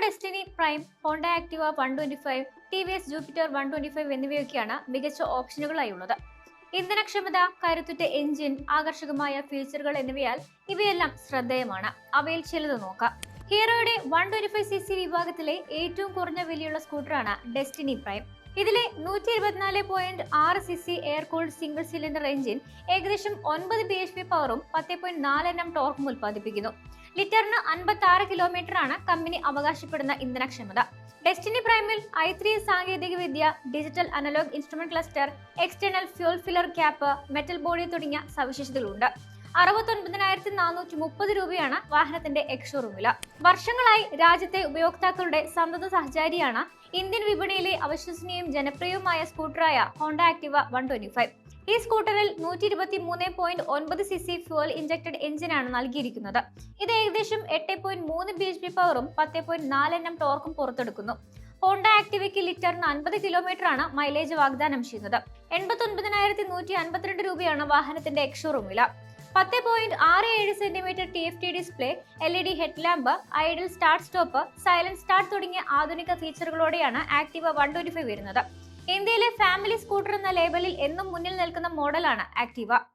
Destiny prime, Honda Activa 125, TVS Jupiter 125 എന്നിവയൊക്കെയാണ് മികച്ച ഓപ്ഷനുകളായുള്ളത്. ഇന്ധനക്ഷമത, കരുത്തുറ്റ എഞ്ചിൻ, ആകർഷകമായ ഫീച്ചറുകൾ എന്നിവയാൽ ഇവയെല്ലാം ശ്രദ്ധേയമാണ്. അവയിൽ ചിലത് നോക്കാം. ഹീറോയുടെ 125cc വിഭാഗത്തിലെ ഏറ്റവും കുറഞ്ഞ വിലയുള്ള സ്കൂട്ടറാണ് ഡെസ്റ്റിനി പ്രൈം. ഇതിലെ 124.6cc air cooled single cylinder engine ഏകദേശം 9 bhp പവറും 10.4 Nm ടോർക്കും ഉൽപ്പാദിപ്പിക്കുന്നു. ലിറ്ററിന് 56 കിലോമീറ്ററാണ് കമ്പനി അവകാശപ്പെടുന്ന ഇന്ധനക്ഷമത. ഡെസ്റ്റിനി പ്രൈമിൽ i3 സാങ്കേതികവിദ്യ, digital analogue instrument cluster, external fuel filler cap, metal body തുടങ്ങിയ സവിശേഷതകളുണ്ട്. 69,430 രൂപയാണ് വാഹനത്തിന്റെ എക്സ്ഷോറൂം വില. വർഷങ്ങളായി രാജ്യത്തെ ഉപയോക്താക്കളുടെ സന്തത സഹചാരിയാണ് ഇന്ത്യൻ വിപണിയിലെ അവിശ്വസനീയവും ജനപ്രിയവുമായ സ്കൂട്ടറായ ഹോണ്ട ആക്ടിവ 125. ഈ സ്കൂട്ടറിൽ 123.9cc ഫ്യൂൽ ഇഞ്ചക്ടഡ് എഞ്ചിനാണ് നൽകിയിരിക്കുന്നത്. ഇത് ഏകദേശം 8.3 bhp പവറും 10.4 Nm ടോർക്കും പുറത്തെടുക്കുന്നു. ഹോണ്ട ആക്ടിവയ്ക്ക് ലിറ്ററിന് 50 കിലോമീറ്ററാണ് മൈലേജ് വാഗ്ദാനം ചെയ്യുന്നത്. 89,152 രൂപയാണ് വാഹനത്തിന്റെ എക്സ്ഷോറൂം വില. 10.67 cm TFT display, LED headlamp, idle start stop, silent start തുടങ്ങിയ ആധുനിക ഫീച്ചറുകളോടെയാണ് ആക്ടിവ 125 വരുന്നത്. ഇന്ത്യയിലെ ഫാമിലി സ്കൂട്ടർ എന്ന ലേബലിൽ എന്നും മുന്നിൽ നിൽക്കുന്ന മോഡലാണ് ആക്ടിവ.